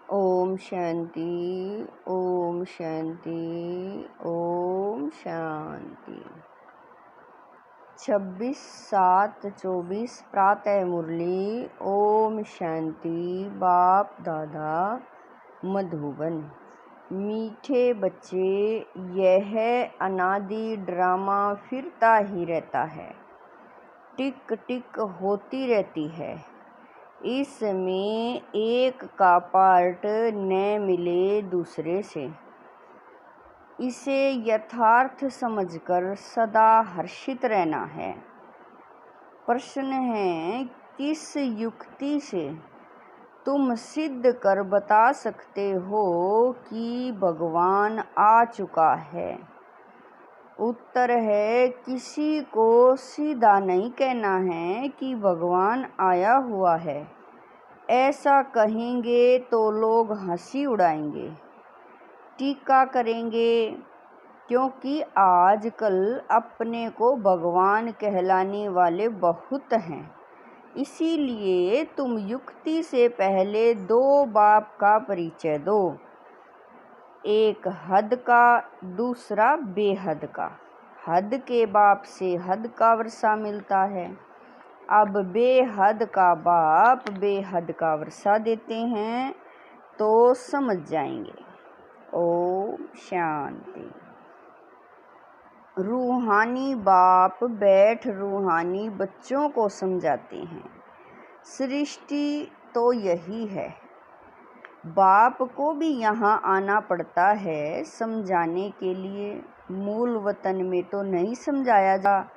ओम शांति। ओम शांति। ओम शांति। 26/7/24 प्रातः मुरली। ओम शांति। बाप दादा मधुबन। मीठे बच्चे, यह अनादि ड्रामा फिरता ही रहता है, टिक टिक होती रहती है। इसमें एक का पार्ट न मिले दूसरे से। इसे यथार्थ समझकर सदा हर्षित रहना है। प्रश्न है, किस युक्ति से तुम सिद्ध कर बता सकते हो कि भगवान आ चुका है? उत्तर है, किसी को सीधा नहीं कहना है कि भगवान आया हुआ है। ऐसा कहेंगे तो लोग हंसी उड़ाएंगे, टीका करेंगे, क्योंकि आजकल अपने को भगवान कहलाने वाले बहुत हैं। इसीलिए तुम युक्ति से पहले दो बाप का परिचय दो, एक हद का, दूसरा बेहद का। हद के बाप से हद का वर्षा मिलता है। अब बेहद का बाप बेहद का वर्षा देते हैं तो समझ जाएंगे। ओम शांति। रूहानी बाप बैठ रूहानी बच्चों को समझाते हैं। सृष्टि तो यही है। बाप को भी यहाँ आना पड़ता है समझाने के लिए। मूल वतन में तो नहीं समझाया जा,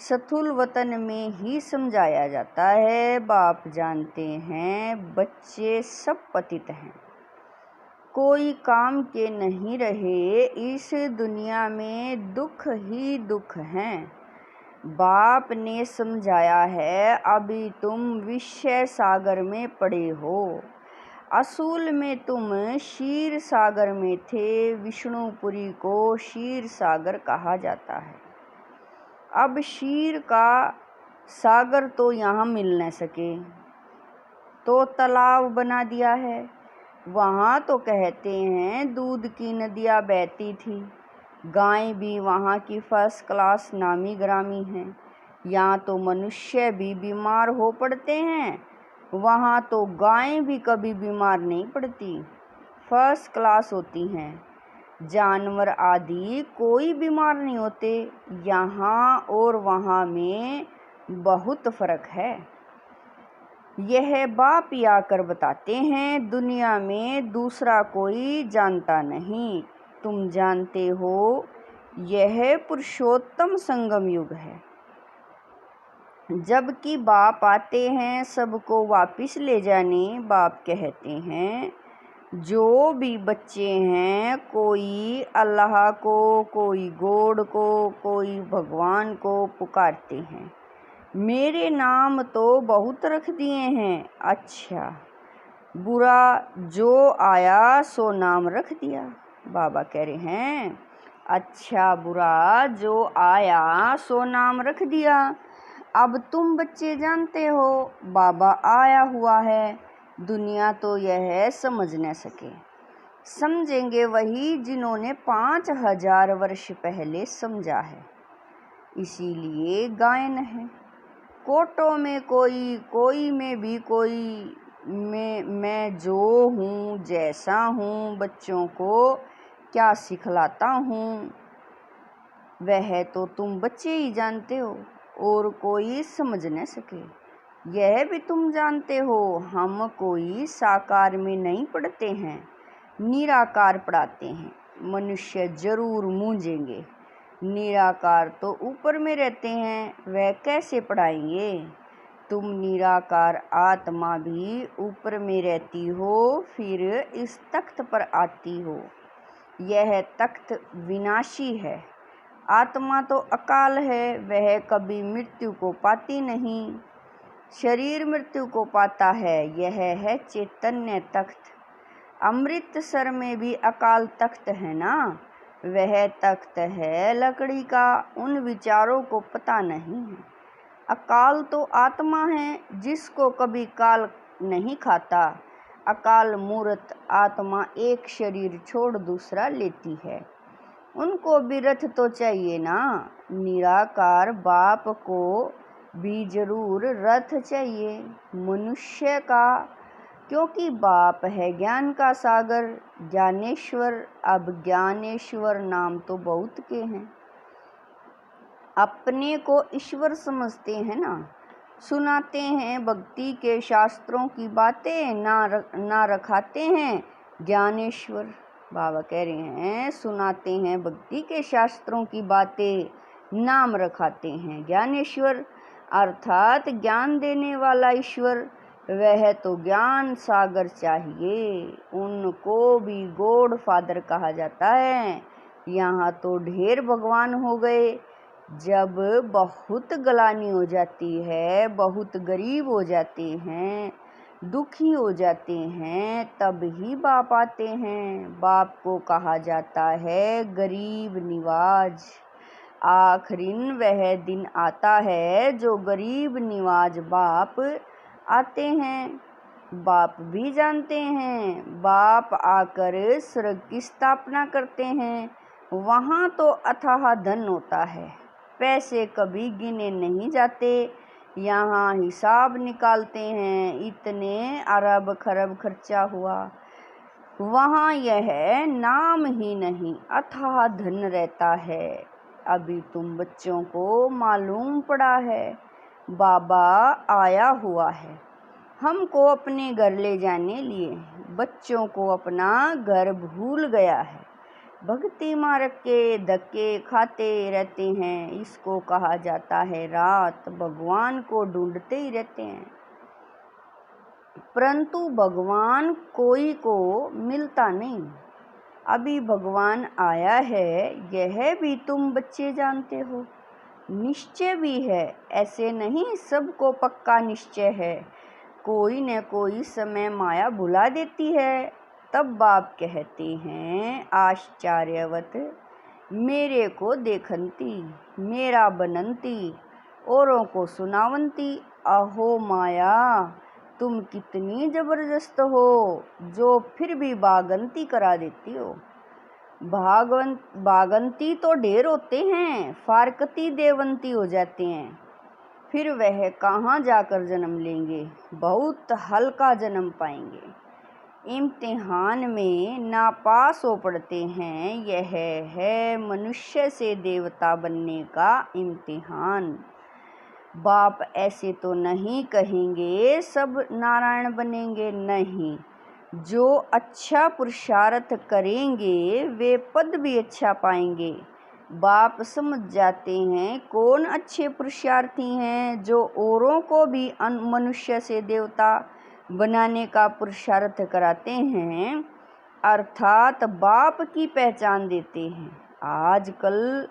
स्थूल वतन में ही समझाया जाता है। बाप जानते हैं बच्चे सब पतित हैं, कोई काम के नहीं रहे। इस दुनिया में दुख ही दुख हैं। बाप ने समझाया है, अभी तुम विषय सागर में पड़े हो। असूल में तुम क्षीर सागर में थे। विष्णुपुरी को क्षीर सागर कहा जाता है। अब क्षीर का सागर तो यहाँ मिल न सके तो तालाब बना दिया है। वहाँ तो कहते हैं दूध की नदियाँ बहती थी। गाय भी वहाँ की फर्स्ट क्लास नामी ग्रामी हैं। यहाँ तो मनुष्य भी बीमार हो पड़ते हैं, वहाँ तो गायें भी कभी बीमार नहीं पड़ती, फर्स्ट क्लास होती हैं। जानवर आदि कोई बीमार नहीं होते। यहाँ और वहाँ में बहुत फर्क है। यह बाप आकर बताते हैं, दुनिया में दूसरा कोई जानता नहीं। तुम जानते हो यह पुरुषोत्तम संगम युग है। जबकि बाप आते हैं सबको वापिस ले जाने। बाप कहते हैं, जो भी बच्चे हैं, कोई अल्लाह को, कोई गॉड को, कोई भगवान को पुकारते हैं। मेरे नाम तो बहुत रख दिए हैं। अच्छा बुरा जो आया सो नाम रख दिया। बाबा कह रहे हैं, अच्छा बुरा जो आया सो नाम रख दिया। अब तुम बच्चे जानते हो बाबा आया हुआ है। दुनिया तो यह समझ न सके। समझेंगे वही जिन्होंने 5000 वर्ष पहले समझा है। इसीलिए गायन है। कोटों में कोई, कोई में भी कोई। मैं जो हूँ, जैसा हूँ, बच्चों को क्या सिखलाता हूँ वह तो तुम बच्चे ही जानते हो और कोई समझ न सके। यह भी तुम जानते हो, हम कोई साकार में नहीं पढ़ते हैं, निराकार पढ़ाते हैं। मनुष्य जरूर मूंझेंगे, निराकार तो ऊपर में रहते हैं, वह कैसे पढ़ाएंगे? तुम निराकार आत्मा भी ऊपर में रहती हो, फिर इस तख्त पर आती हो। यह तख्त विनाशी है। आत्मा तो अकाल है, वह कभी मृत्यु को पाती नहीं। शरीर मृत्यु को पाता है, यह है चैतन्य तख्त। अमृतसर में भी अकाल तख्त है ना, वह तख्त है लकड़ी का। उन विचारों को पता नहीं है। अकाल तो आत्मा है, जिसको कभी काल नहीं खाता। अकाल मूर्त आत्मा एक शरीर छोड़ दूसरा लेती है, उनको भी रथ तो चाहिए ना। निराकार बाप को भी जरूर रथ चाहिए मनुष्य का, क्योंकि बाप है ज्ञान का सागर, ज्ञानेश्वर। अब ज्ञानेश्वर नाम तो बहुत के हैं, अपने को ईश्वर समझते हैं ना। सुनाते हैं भक्ति के शास्त्रों की बातें, ना रखाते हैं ज्ञानेश्वर। बाबा कह रहे हैं सुनाते हैं भक्ति के शास्त्रों की बातें, नाम रखाते हैं ज्ञानेश्वर। अर्थात ज्ञान देने वाला ईश्वर, वह तो ज्ञान सागर चाहिए। उनको भी गॉड फादर कहा जाता है। यहाँ तो ढेर भगवान हो गए। जब बहुत गलानी हो जाती है, बहुत गरीब हो जाते हैं, दुखी हो जाते हैं, तब ही बाप आते हैं। बाप को कहा जाता है गरीब निवाज। आखिरिन वह दिन आता है जो गरीब निवाज बाप आते हैं। बाप भी जानते हैं, बाप आकर स्वर्ग की स्थापना करते हैं। वहाँ तो अथाह धन होता है, पैसे कभी गिने नहीं जाते। यहाँ हिसाब निकालते हैं, इतने अरब खरब खर्चा हुआ। वहाँ यह नाम ही नहीं अथाह धन रहता है। अभी तुम बच्चों को मालूम पड़ा है बाबा आया हुआ है हमको अपने घर ले जाने लिए। बच्चों को अपना घर भूल गया है, भक्ति मार्ग के धक्के खाते रहते हैं। इसको कहा जाता है रात, भगवान को ढूंढते ही रहते हैं, परंतु भगवान कोई को मिलता नहीं। अभी भगवान आया है, यह भी तुम बच्चे जानते हो। निश्चय भी है, ऐसे नहीं सबको पक्का निश्चय है। कोई न कोई समय माया भुला देती है। तब बाप कहते हैं आश्चर्यवत, मेरे को देखंती, मेरा बनंती, औरों को सुनावंती। अहो माया, तुम कितनी जबरदस्त हो जो फिर भी बागंती करा देती हो। बागंती तो ढेर होते हैं, फारकती देवंती हो जाते हैं। फिर वह कहाँ जाकर जन्म लेंगे, बहुत हल्का जन्म पाएंगे। इम्तिहान में नापास हो पड़ते हैं। यह है मनुष्य से देवता बनने का इम्तिहान। बाप ऐसे तो नहीं कहेंगे सब नारायण बनेंगे, नहीं। जो अच्छा पुरुषार्थ करेंगे वे पद भी अच्छा पाएंगे। बाप समझ जाते हैं कौन अच्छे पुरुषार्थी हैं, जो औरों को भी मनुष्य से देवता बनाने का पुरुषार्थ कराते हैं, अर्थात बाप की पहचान देते हैं। आजकल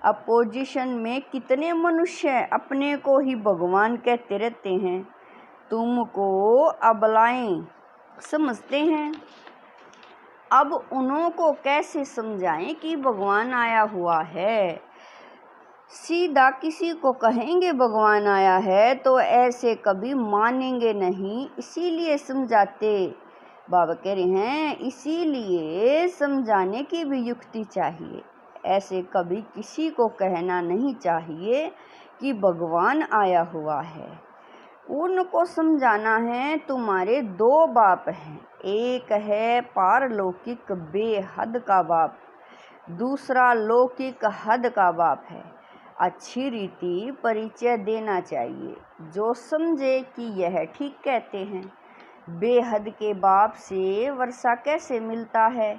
अपोजिशन में कितने मनुष्य अपने को ही भगवान कहते रहते हैं, तुमको अबलाएं समझते हैं। अब उन्हों को कैसे समझाएं कि भगवान आया हुआ है। सीधा किसी को कहेंगे भगवान आया है तो ऐसे कभी मानेंगे नहीं, इसीलिए समझाते। बाबा कह रहे हैं इसीलिए समझाने की भी युक्ति चाहिए। ऐसे कभी किसी को कहना नहीं चाहिए कि भगवान आया हुआ है। उनको समझाना है तुम्हारे दो बाप हैं, एक है पारलौकिक बेहद का बाप, दूसरा लौकिक हद का बाप है। अच्छी रीति परिचय देना चाहिए, जो समझे कि यह ठीक कहते हैं। बेहद के बाप से वर्षा कैसे मिलता है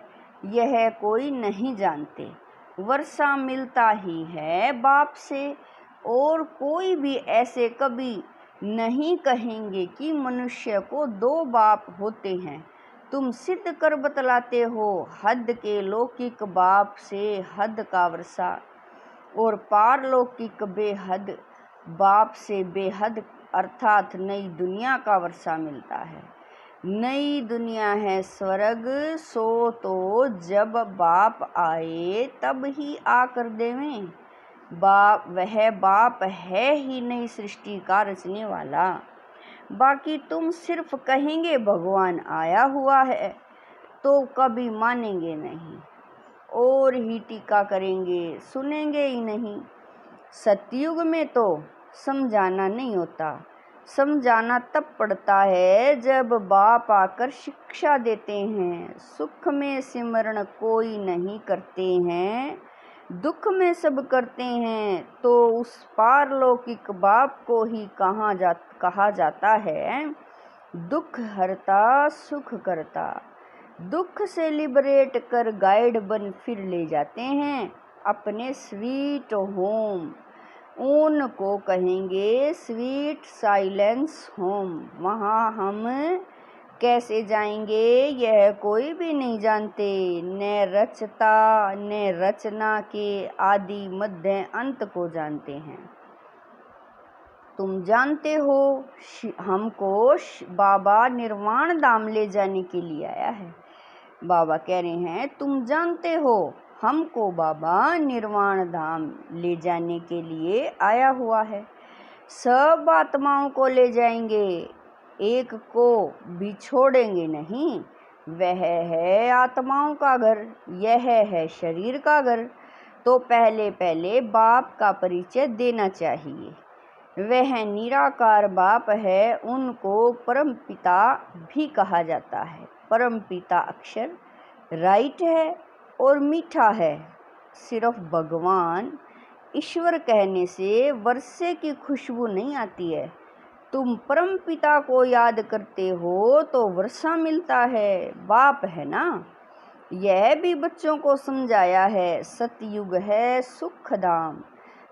यह कोई नहीं जानते। वर्षा मिलता ही है बाप से, और कोई भी ऐसे कभी नहीं कहेंगे कि मनुष्य को दो बाप होते हैं। तुम सिद्ध कर बतलाते हो हद के लौकिक बाप से हद का वर्षा, और पारलौकिक बेहद बाप से बेहद अर्थात नई दुनिया का वर्षा मिलता है। नई दुनिया है स्वर्ग, सो तो जब बाप आए तब ही आकर देवें। बाप वह बाप है ही नई सृष्टि का रचने वाला। बाकी तुम सिर्फ कहेंगे भगवान आया हुआ है तो कभी मानेंगे नहीं और ही टीका करेंगे, सुनेंगे ही नहीं। सतयुग में तो समझाना नहीं होता, समझाना तब पड़ता है जब बाप आकर शिक्षा देते हैं। सुख में सिमरण कोई नहीं करते हैं, दुख में सब करते हैं, तो उस पारलौकिक बाप को ही कहा जाता है दुख हरता सुख करता। दुख से लिबरेट कर गाइड बन फिर ले जाते हैं अपने स्वीट होम। उनको कहेंगे स्वीट साइलेंस होम। वहाँ हम कैसे जाएंगे यह कोई भी नहीं जानते, न रचता न रचना के आदि मध्य अंत को जानते हैं। तुम जानते हो हमको बाबा निर्वाण धाम ले जाने के लिए आया है। बाबा कह रहे हैं तुम जानते हो हमको बाबा निर्वाण धाम ले जाने के लिए आया हुआ है। सब आत्माओं को ले जाएंगे, एक को भी छोड़ेंगे नहीं। वह है आत्माओं का घर, यह है शरीर का घर। तो पहले पहले बाप का परिचय देना चाहिए। वह निराकार बाप है, उनको परम पिता भी कहा जाता है। परम पिता अक्षर राइट है और मीठा है। सिर्फ भगवान ईश्वर कहने से वर्षे की खुशबू नहीं आती है। तुम परम पिता को याद करते हो तो वर्षा मिलता है, बाप है ना। यह भी बच्चों को समझाया है। सतयुग है सुख धाम,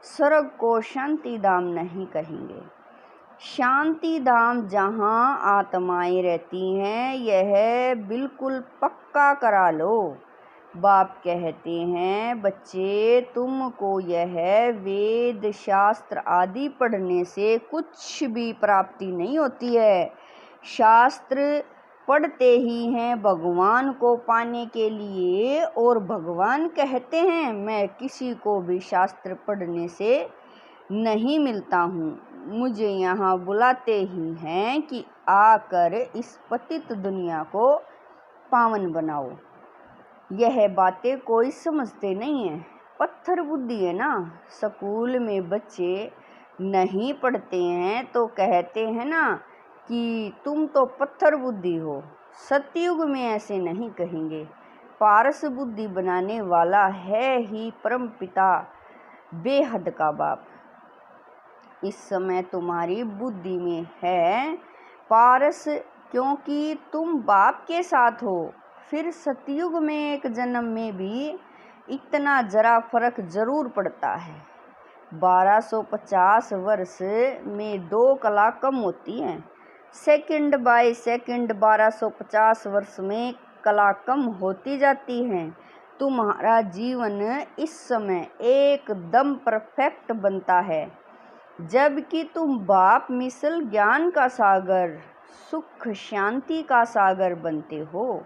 स्वर्ग को शांति धाम नहीं कहेंगे। शांति धाम जहाँ आत्माएं रहती हैं, यह बिल्कुल पक्का करा लो। बाप कहते हैं बच्चे तुमको यह वेद शास्त्र आदि पढ़ने से कुछ भी प्राप्ति नहीं होती है। शास्त्र पढ़ते ही हैं भगवान को पाने के लिए, और भगवान कहते हैं मैं किसी को भी शास्त्र पढ़ने से नहीं मिलता हूँ, मुझे यहाँ बुलाते ही हैं कि आकर इस पतित दुनिया को पावन बनाओ। यह बातें कोई समझते नहीं है, पत्थर बुद्धि है ना। स्कूल में बच्चे नहीं पढ़ते हैं तो कहते हैं ना कि तुम तो पत्थर बुद्धि हो। सतयुग में ऐसे नहीं कहेंगे। पारस बुद्धि बनाने वाला है ही परम पिता बेहद का बाप। इस समय तुम्हारी बुद्धि में है पारस, क्योंकि तुम बाप के साथ हो। फिर सतयुग में एक जन्म में भी इतना जरा फर्क जरूर पड़ता है। 1250 वर्ष में 2 कला कम होती हैं। सेकंड बाय सेकंड 1250 वर्ष में कला कम होती जाती हैं। तुम्हारा जीवन इस समय एकदम परफेक्ट बनता है, जबकि तुम बाप मिसल ज्ञान का सागर, सुख शांति का सागर बनते हो।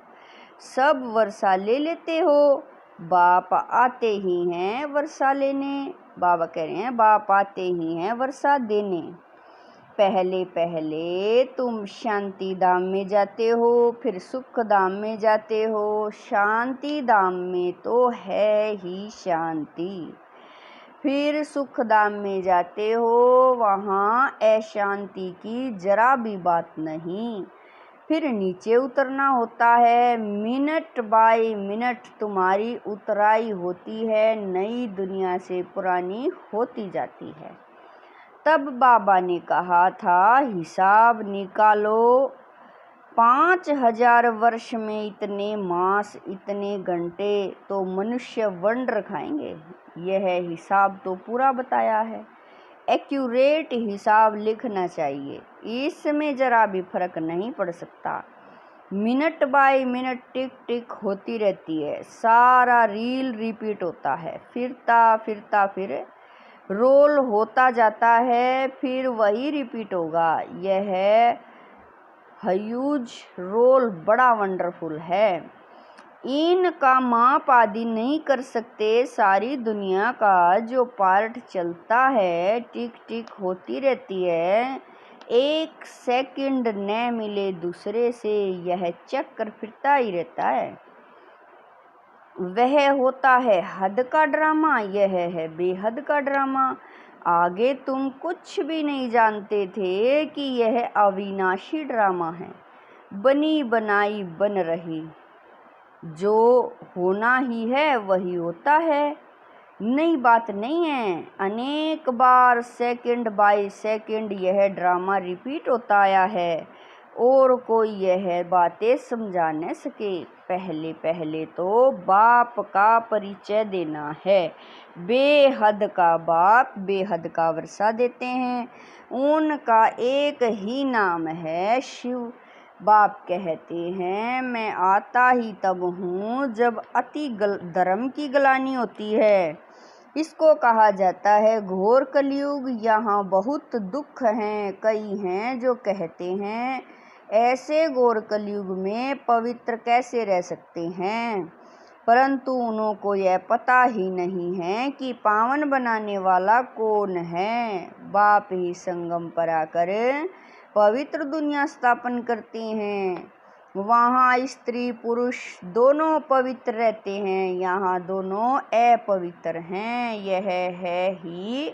सब वर्षा ले लेते हो, बाप आते ही हैं वर्षा लेने। बाबा कह रहे हैं बाप आते ही हैं वर्षा देने। पहले पहले तुम शांति धाम में जाते हो, फिर सुख धाम में जाते हो। शांति धाम में तो है ही शांति। फिर सुख धाम में जाते हो, वहाँ अशांति की जरा भी बात नहीं। फिर नीचे उतरना होता है। मिनट बाय मिनट तुम्हारी उतराई होती है, नई दुनिया से पुरानी होती जाती है। तब बाबा ने कहा था हिसाब निकालो, 5000 वर्ष में इतने मास इतने घंटे तो मनुष्य वंडर खाएंगे। यह हिसाब तो पूरा बताया है। एक्यूरेट हिसाब लिखना चाहिए, इसमें जरा भी फर्क नहीं पड़ सकता। मिनट बाय मिनट टिक टिक होती रहती है। सारा रील रिपीट होता है, फिरता फिरता फिर रोल होता जाता है, फिर वही रिपीट होगा। यह ह्यूज रोल बड़ा वंडरफुल है। इनका माप आदि नहीं कर सकते। सारी दुनिया का जो पार्ट चलता है, टिक टिक होती रहती है। एक सेकंड न मिले दूसरे से, यह चक्कर फिरता ही रहता है। वह होता है हद का ड्रामा, यह है बेहद का ड्रामा। आगे तुम कुछ भी नहीं जानते थे कि यह अविनाशी ड्रामा है। बनी बनाई बन रही, जो होना ही है वही होता है। नई बात नहीं है, अनेक बार सेकंड बाय सेकंड यह ड्रामा रिपीट होता आया है और कोई यह बातें समझा न सके। पहले पहले तो बाप का परिचय देना है। बेहद का बाप बेहद का वर्षा देते हैं, उनका एक ही नाम है शिव। बाप कहते हैं मैं आता ही तब हूँ जब अति धर्म की गलानी होती है। इसको कहा जाता है घोर कलयुग। यहाँ बहुत दुख हैं। कई हैं जो कहते हैं ऐसे घोर कलयुग में पवित्र कैसे रह सकते हैं, परंतु उन्हों को यह पता ही नहीं है कि पावन बनाने वाला कौन है। बाप ही संगम पर आकर पवित्र दुनिया स्थापन करते हैं। वहाँ स्त्री पुरुष दोनों पवित्र रहते हैं, यहाँ दोनों अपवित्र हैं। यह है ही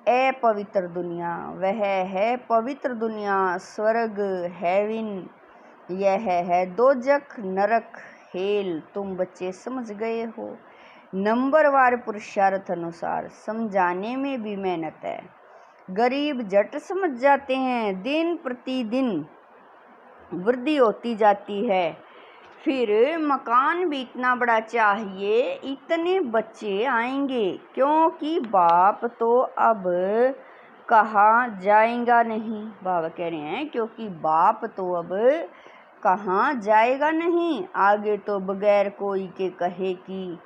अपवित्र दुनिया, वह है पवित्र दुनिया, स्वर्ग हेवन। यह है दोजख नरक हेल। तुम बच्चे समझ गए हो। नंबरवार पुरुषार्थ अनुसार समझाने में भी मेहनत है। गरीब झट समझ जाते हैं। दिन प्रतिदिन वृद्धि होती जाती है। फिर मकान भी इतना बड़ा चाहिए, इतने बच्चे आएंगे, क्योंकि बाप तो अब कहाँ जाएगा नहीं। बाबा कह रहे हैं क्योंकि बाप तो अब कहाँ जाएगा नहीं। आगे तो बगैर कोई के कहे कि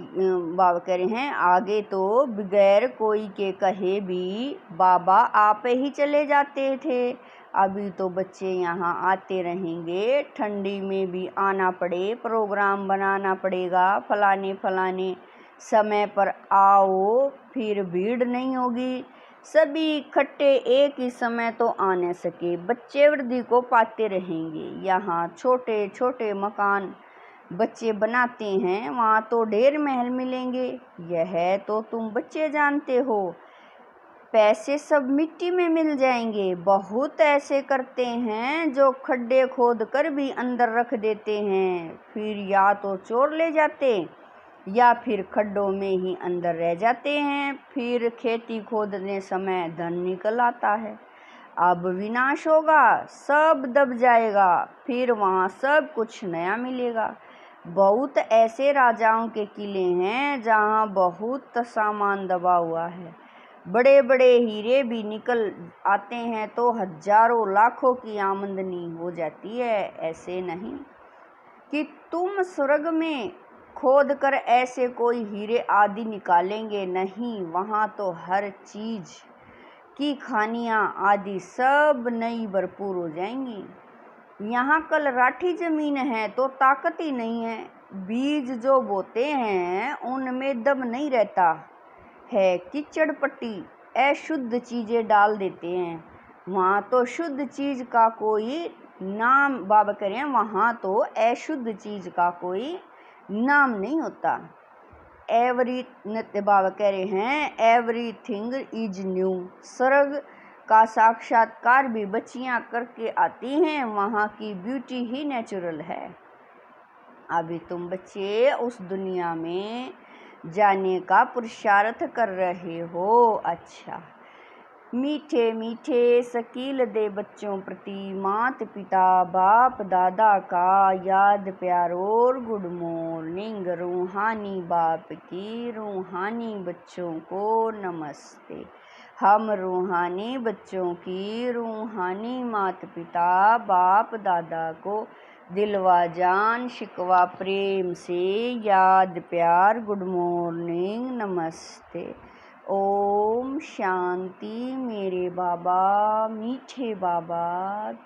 बाबा कह रहे हैं आगे तो बगैर कोई के कहे भी बाबा आप ही चले जाते थे। अभी तो बच्चे यहाँ आते रहेंगे। ठंडी में भी आना पड़े, प्रोग्राम बनाना पड़ेगा, फलाने फलाने समय पर आओ, फिर भीड़ नहीं होगी। सभी इकट्ठे एक ही समय तो आ न सके। बच्चे वृद्धि को पाते रहेंगे। यहाँ छोटे छोटे मकान बच्चे बनाते हैं, वहाँ तो ढेर महल मिलेंगे। यह तो तुम बच्चे जानते हो। पैसे सब मिट्टी में मिल जाएंगे। बहुत ऐसे करते हैं जो खड्डे खोद कर भी अंदर रख देते हैं, फिर या तो चोर ले जाते या फिर खड्डों में ही अंदर रह जाते हैं। फिर खेती खोदने समय धन निकल आता है। अब विनाश होगा, सब दब जाएगा, फिर वहाँ सब कुछ नया मिलेगा। बहुत ऐसे राजाओं के किले हैं जहाँ बहुत सामान दबा हुआ है। बड़े बड़े हीरे भी निकल आते हैं तो हजारों लाखों की आमदनी हो जाती है। ऐसे नहीं कि तुम स्वर्ग में खोद कर ऐसे कोई हीरे आदि निकालेंगे, नहीं। वहाँ तो हर चीज की खानियाँ आदि सब नई भरपूर हो जाएंगी। यहाँ कल राठी जमीन है तो ताकत ही नहीं है। बीज जो बोते हैं उनमें दम नहीं रहता है। कीचड़ पट्टी अशुद्ध चीजें डाल देते हैं। वहाँ तो शुद्ध चीज का कोई नाम, बाबा कह रहे हैं वहाँ तो अशुद्ध चीज का कोई नाम नहीं होता। बाबा कह रहे हैं एवरीथिंग इज न्यू। स्वर्ग का साक्षात्कार भी बच्चियां करके आती हैं। वहाँ की ब्यूटी ही नेचुरल है। अभी तुम बच्चे उस दुनिया में जाने का पुरुषार्थ कर रहे हो। अच्छा, मीठे मीठे शकील दे बच्चों प्रति मात पिता बाप दादा का याद प्यार और गुड मॉर्निंग। रूहानी बाप की रूहानी बच्चों को नमस्ते। हम रूहानी बच्चों की रूहानी माता पिता बाप दादा को दिलवा जान शिकवा प्रेम से याद प्यार गुड मॉर्निंग नमस्ते। ओम शांति। मेरे बाबा मीठे बाबा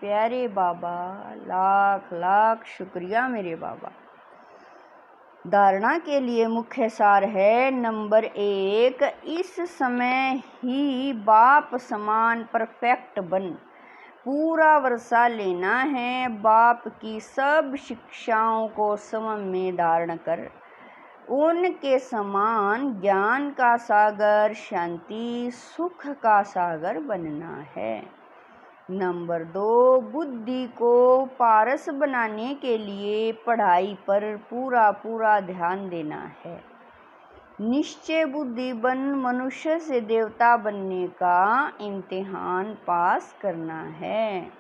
प्यारे बाबा, लाख लाख शुक्रिया मेरे बाबा। धारणा के लिए मुख्य सार है। नंबर 1, इस समय ही बाप समान परफेक्ट बन पूरा वर्षा लेना है। बाप की सब शिक्षाओं को समझ में धारण कर उनके समान ज्ञान का सागर, शांति सुख का सागर बनना है। नंबर 2, बुद्धि को पारस बनाने के लिए पढ़ाई पर पूरा ध्यान देना है। निश्चय बुद्धि बन मनुष्य से देवता बनने का इम्तिहान पास करना है।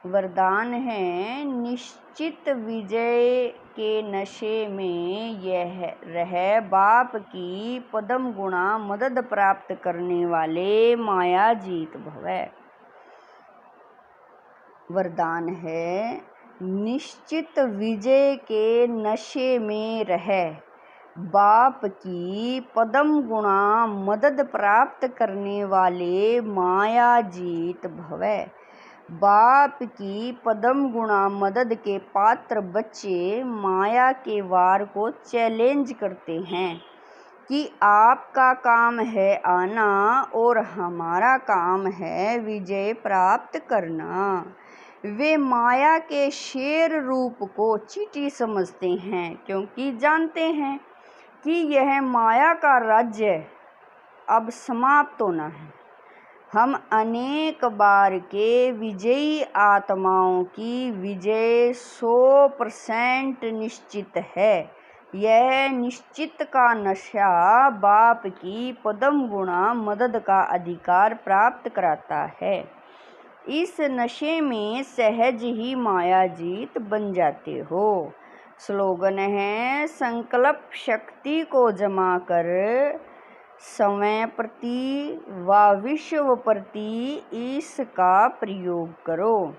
वरदान है, निश्चित विजय के नशे में यह रह बाप की पदम गुणा मदद प्राप्त करने वाले माया जीत भवै। वरदान है, निश्चित विजय के नशे में रह बाप की पदम गुणा मदद प्राप्त करने वाले माया जीत भवै। बाप की पदम गुणा मदद के पात्र बच्चे माया के वार को चैलेंज करते हैं कि आपका काम है आना और हमारा काम है विजय प्राप्त करना। वे माया के शेर रूप को चींटी समझते हैं क्योंकि जानते हैं कि यह माया का राज्य अब समाप्त होना है। हम अनेक बार के विजयी आत्माओं की विजय 100% निश्चित है। यह निश्चित का नशा बाप की पदम गुणा मदद का अधिकार प्राप्त कराता है। इस नशे में सहज ही माया जीत बन जाते हो। स्लोगन है, संकल्प शक्ति को जमा कर समय प्रति व विश्व प्रति इसका प्रयोग करो।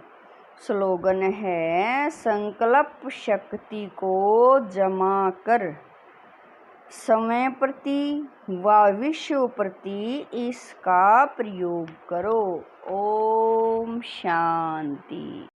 स्लोगन है, संकल्प शक्ति को जमा कर समय प्रति व विश्व प्रति इसका प्रयोग करो। ओम शांति।